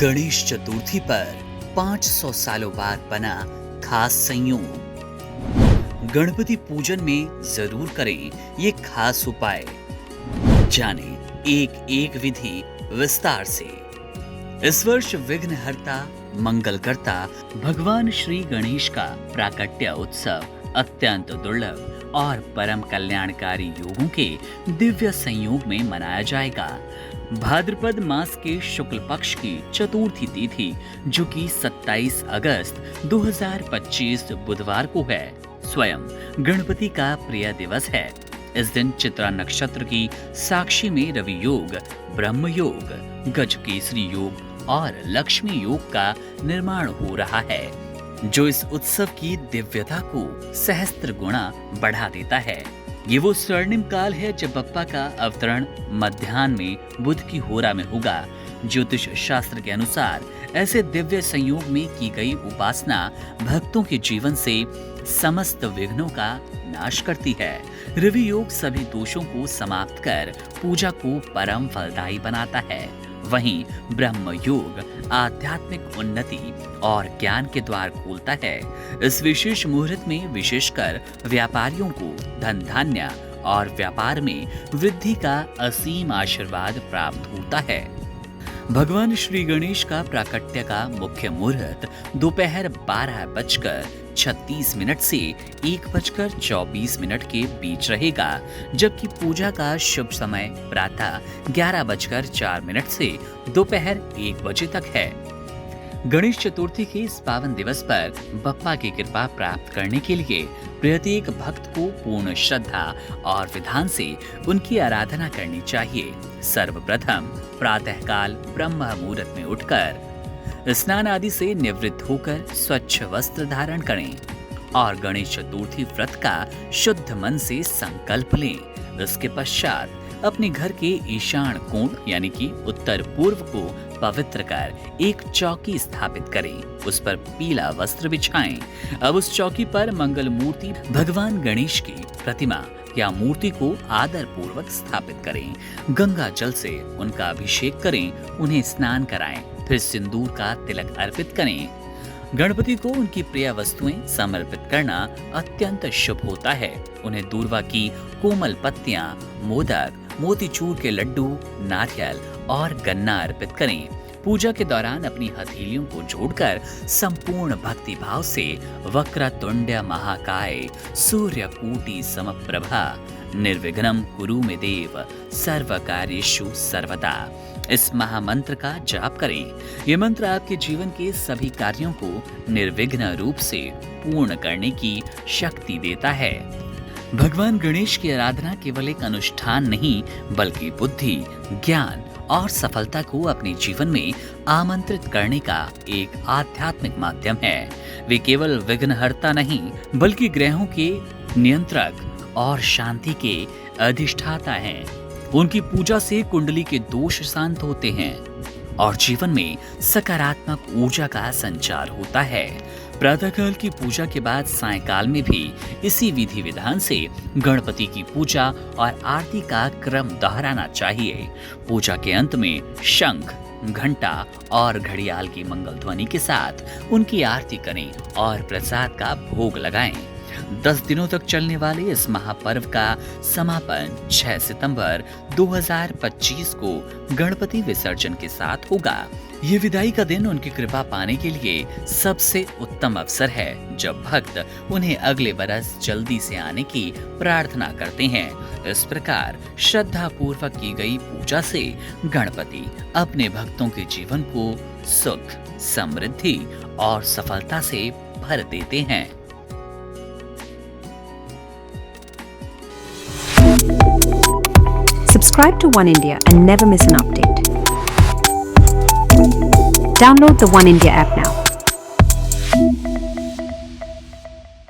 गणेश चतुर्थी पर 500 सालों बाद बना खास संयोग। गणपति पूजन में जरूर करें ये खास उपाय। जाने एक एक विधि विस्तार से। इस वर्ष विघ्नहर्ता मंगलकर्ता भगवान श्री गणेश का प्राकट्य उत्सव अत्यंत दुर्लभ और परम कल्याणकारी योगों के दिव्य संयोग में मनाया जाएगा। भाद्रपद मास के शुक्ल पक्ष की चतुर्थी तिथि जो कि 27 अगस्त 2025 बुधवार को है, स्वयं गणपति का प्रिय दिवस है। इस दिन चित्रा नक्षत्र की साक्षी में रवि योग, ब्रह्म योग, गजकेसरी योग और लक्ष्मी योग का निर्माण हो रहा है, जो इस उत्सव की दिव्यता को सहस्त्र गुणा बढ़ा देता है। ये वो स्वर्णिम काल है जब बप्पा का अवतरण मध्याह्न में बुध की होरा में होगा। ज्योतिष शास्त्र के अनुसार ऐसे दिव्य संयोग में की गई उपासना भक्तों के जीवन से समस्त विघ्नों का नाश करती है। रवि योग सभी दोषों को समाप्त कर पूजा को परम फलदायी बनाता है। वहीं ब्रह्म योग आध्यात्मिक उन्नति और ज्ञान के द्वार खोलता है। इस विशेष मुहूर्त में विशेषकर व्यापारियों को धन धान्य और व्यापार में वृद्धि का असीम आशीर्वाद प्राप्त होता है। भगवान श्री गणेश का प्राकट्य का मुख्य मुहूर्त दोपहर 12:36 से 1:24 के बीच रहेगा, जबकि पूजा का शुभ समय प्रातः 11:04 से दोपहर 1 बजे तक है। गणेश चतुर्थी के इस पावन दिवस पर बप्पा की कृपा प्राप्त करने के लिए प्रत्येक भक्त को पूर्ण श्रद्धा और विधान से उनकी आराधना करनी चाहिए। सर्वप्रथम प्रातःकाल ब्रह्म मुहूर्त में उठकर स्नान आदि से निवृत्त होकर स्वच्छ वस्त्र धारण करें और गणेश चतुर्थी व्रत का शुद्ध मन से संकल्प लें। इसके पश्चात अपने घर के ईशान कोण यानी कि उत्तर पूर्व को पवित्र कर एक चौकी स्थापित करें। उस पर पीला वस्त्र बिछाएं। अब उस चौकी पर मंगल मूर्ति भगवान गणेश की प्रतिमा या मूर्ति को आदर पूर्वक स्थापित करें। गंगा जल से उनका अभिषेक करें, उन्हें स्नान कराएं, फिर सिंदूर का तिलक अर्पित करें। गणपति को उनकी प्रिय वस्तुएं समर्पित करना अत्यंत शुभ होता है। उन्हें दूर्वा की कोमल पत्तियां, मोदक, मोतीचूर के लड्डू, नारियल और गन्ना अर्पित करें। पूजा के दौरान अपनी हथेलियों को जोड़कर संपूर्ण भक्ति भाव से वक्रतुंड महाकाय सूर्यकोटि समप्रभा निर्विघ्नं कुरु मे देव सर्वकार्येषु सर्वदा इस महामंत्र का जाप करें। ये मंत्र आपके जीवन के सभी कार्यों को निर्विघ्न रूप से पूर्ण करने की शक्ति देता है। भगवान गणेश की आराधना केवल एक अनुष्ठान नहीं, बल्कि बुद्धि, ज्ञान और सफलता को अपने जीवन में आमंत्रित करने का एक आध्यात्मिक माध्यम है। वे केवल विघ्नहर्ता नहीं, बल्कि ग्रहों के नियंत्रक और शांति के अधिष्ठाता हैं। उनकी पूजा से कुंडली के दोष शांत होते हैं और जीवन में सकारात्मक ऊर्जा का संचार होता है। प्रातःकाल की पूजा के बाद सायंकाल में भी इसी विधि विधान से गणपति की पूजा और आरती का क्रम दोहराना चाहिए। पूजा के अंत में शंख, घंटा और घड़ियाल की मंगल ध्वनि के साथ उनकी आरती करें और प्रसाद का भोग लगाएं। 10 दिनों तक चलने वाले इस महापर्व का समापन 6 सितंबर 2025 को गणपति विसर्जन के साथ होगा। ये विदाई का दिन उनकी कृपा पाने के लिए सबसे उत्तम अवसर है, जब भक्त उन्हें अगले बरस जल्दी से आने की प्रार्थना करते हैं। इस प्रकार श्रद्धा पूर्वक की गई पूजा से गणपति अपने भक्तों के जीवन को सुख, समृद्धि और सफलता से भर देते हैं। Subscribe to One India and never miss an update. Download the One India app now.